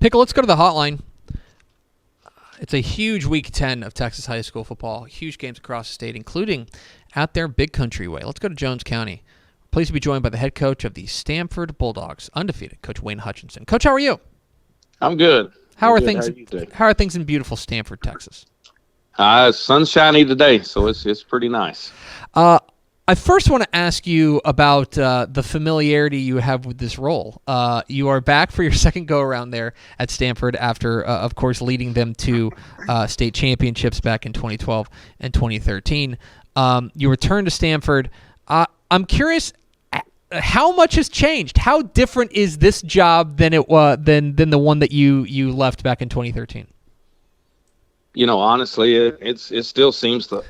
Pickle, let's go to the hotline. It's a huge Week 10 of Texas high school football. Huge games across the state, including out there Big Country way. Let's go to Jones County. Pleased to be joined by the head coach of the Stamford Bulldogs, undefeated, Coach Wayne Hutchinson. Coach, how are you? I'm good. How are good. things? How are you doing? How are things in beautiful Stamford, Texas? It's sunshiny today, so it's pretty nice. I first want to ask you about the familiarity you have with this role. You are back for your second go-around there at Stamford after, of course, leading them to state championships back in 2012 and 2013. You returned to Stamford. I'm curious, how much has changed? How different is this job than than the one that you left back in 2013? Honestly, it still seems the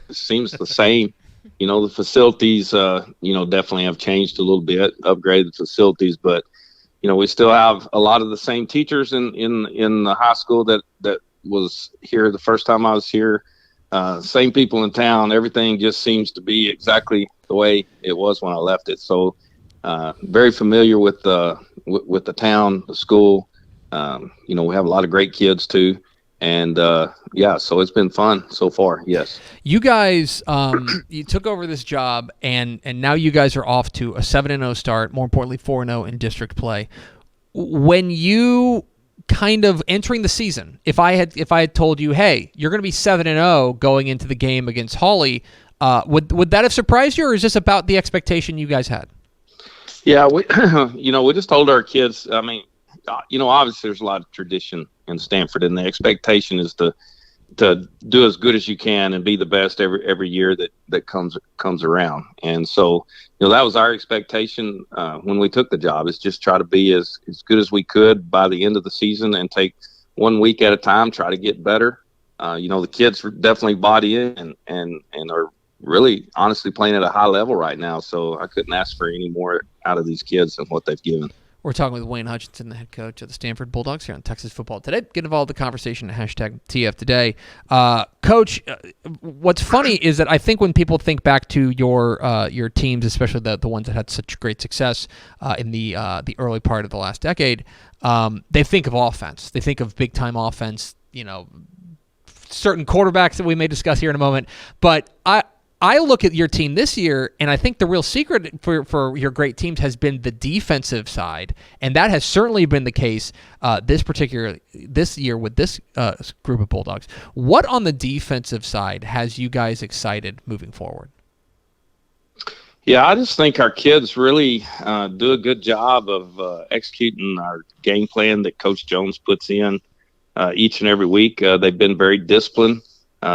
same. The facilities, definitely have changed a little bit, upgraded facilities, but, we still have a lot of the same teachers in the high school that was here the first time I was here. Same people in town. Everything just seems to be exactly the way it was when I left it. So, very familiar with the town, the school. We have a lot of great kids too. And, so it's been fun so far, yes. You guys, you took over this job, and now you guys are off to a 7-0 start, more importantly 4-0 in district play. When you kind of entering the season, if I had told you, hey, you're going to be 7-0 going into the game against Hawley, would that have surprised you, or is this about the expectation you guys had? Yeah, we just told our kids, obviously there's a lot of tradition in Stamford, and the expectation is to do as good as you can and be the best every year that comes around. And so, that was our expectation when we took the job, is just try to be as good as we could by the end of the season and take 1 week at a time, try to get better. The kids definitely bought in and are really honestly playing at a high level right now. So I couldn't ask for any more out of these kids than what they've given. We're talking with Wayne Hutchinson, the head coach of the Stamford Bulldogs here on Texas Football Today. Get involved in the conversation at #TF Today. Coach, what's funny is that I think when people think back to your teams, especially the ones that had such great success in the early part of the last decade, they think of offense. They think of big-time offense, certain quarterbacks that we may discuss here in a moment. But I look at your team this year, and I think the real secret for your great teams has been the defensive side, and that has certainly been the case this year with this group of Bulldogs. What on the defensive side has you guys excited moving forward? Yeah, I just think our kids really do a good job of executing our game plan that Coach Jones puts in each and every week. They've been very disciplined.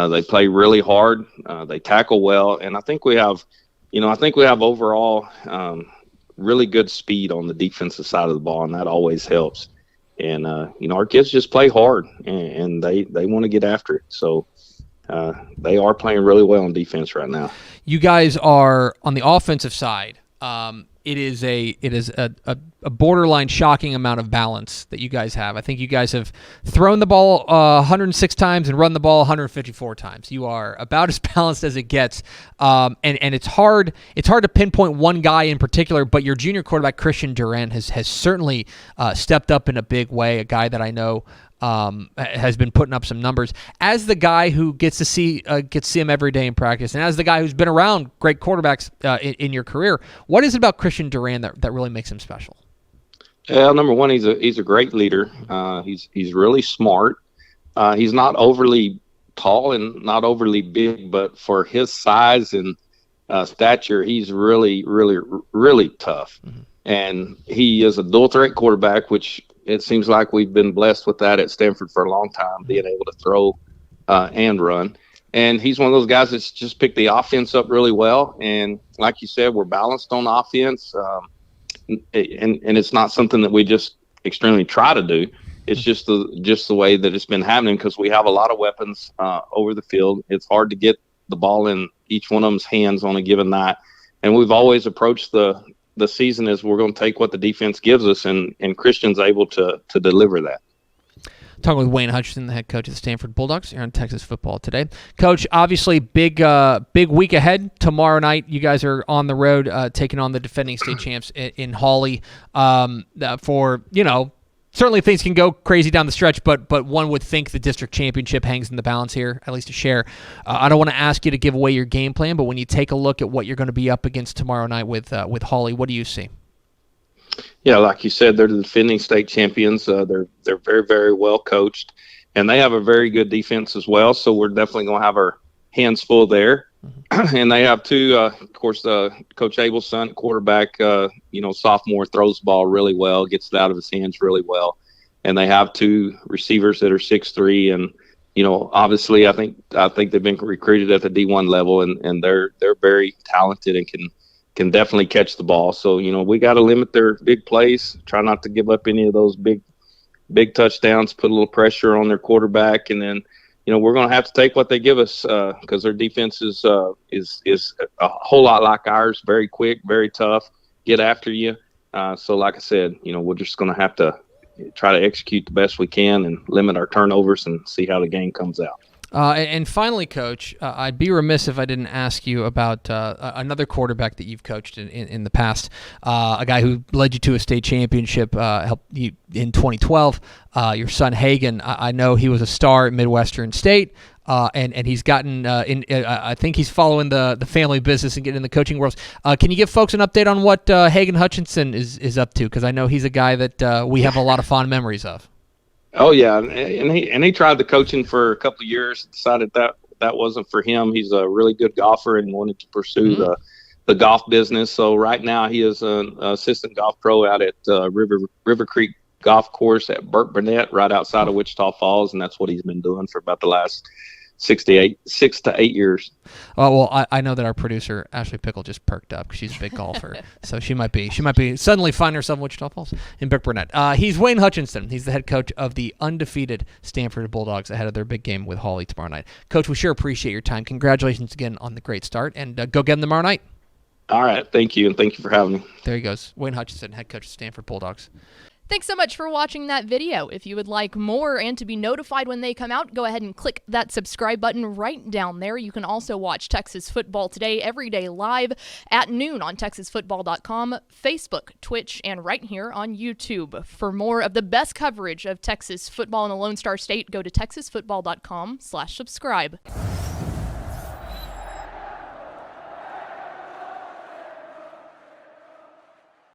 They play really hard. They tackle well, and I think we have overall really good speed on the defensive side of the ball, and that always helps. And our kids just play hard, and they want to get after it. So they are playing really well on defense right now. You guys are on the offensive side. It is a borderline shocking amount of balance that you guys have. I think you guys have thrown the ball 106 times and run the ball 154 times. You are about as balanced as it gets, and it's hard to pinpoint one guy in particular. But your junior quarterback Christian Duran has certainly stepped up in a big way. A guy that I know has been putting up some numbers. As the guy who gets to see him every day in practice, and as the guy who's been around great quarterbacks in your career, what is it about Christian Duran that really makes him special? Well, number one, he's a great leader. He's really smart. He's not overly tall and not overly big, but for his size and stature, he's really, really, really tough. Mm-hmm. And he is a dual threat quarterback, which it seems like we've been blessed with that at Stamford for a long time, being able to throw and run. And he's one of those guys that's just picked the offense up really well. And like you said, we're balanced on offense. And it's not something that we just extremely try to do. It's just the way that it's been happening, because we have a lot of weapons over the field. It's hard to get the ball in each one of them's hands on a given night. And we've always approached the season as we're going to take what the defense gives us, and Christian's able to deliver that. Talking with Wayne Hutchinson, the head coach of the Stamford Bulldogs here on Texas Football Today. Coach, obviously big week ahead. Tomorrow night, you guys are on the road taking on the defending state champs in Hawley for, certainly things can go crazy down the stretch, but one would think the district championship hangs in the balance here, at least a share. I don't want to ask you to give away your game plan, but when you take a look at what you're going to be up against tomorrow night with Hawley, what do you see? Yeah, like you said, they're the defending state champions. They're very, very well coached, and they have a very good defense as well. So we're definitely going to have our hands full there. Mm-hmm. And they have two, of course, Coach Abel's son, quarterback, sophomore, throws the ball really well, gets it out of his hands really well. And they have two receivers that are 6'3", and obviously I think they've been recruited at the D1 level, and they're very talented and can definitely catch the ball. So, we got to limit their big plays, try not to give up any of those big touchdowns, put a little pressure on their quarterback. And then, we're going to have to take what they give us because their defense is a whole lot like ours, very quick, very tough, get after you. So like I said, we're just going to have to try to execute the best we can and limit our turnovers and see how the game comes out. And finally, Coach, I'd be remiss if I didn't ask you about another quarterback that you've coached in the past, a guy who led you to a state championship, helped you in 2012. Your son Hagan, I know he was a star at Midwestern State, and he's gotten I think he's following the family business and getting in the coaching world. Can you give folks an update on what Hagan Hutchinson is up to? Because I know he's a guy that we have a lot of fond memories of. Oh yeah, and he tried the coaching for a couple of years. Decided that wasn't for him. He's a really good golfer and wanted to pursue the golf business. So right now he is an assistant golf pro out at River Creek Golf Course at Burke Burnett, right outside of Wichita Falls, and that's what he's been doing for about the last 6 to 8 years. Well, I know that our producer Ashley Pickle just perked up because she's a big golfer, so she might be suddenly finding herself in Wichita Falls in Burke Burnett. He's Wayne Hutchinson. He's the head coach of the undefeated Stamford Bulldogs ahead of their big game with Hawley tomorrow night. Coach, we sure appreciate your time. Congratulations again on the great start, and go get them tomorrow night. All right, thank you, and thank you for having me. There he goes, Wayne Hutchinson, head coach of Stamford Bulldogs. Thanks so much for watching that video. If you would like more and to be notified when they come out, go ahead and click that subscribe button right down there. You can also watch Texas Football Today every day live at noon on TexasFootball.com, Facebook, Twitch, and right here on YouTube. For more of the best coverage of Texas football in the Lone Star State, go to TexasFootball.com/subscribe.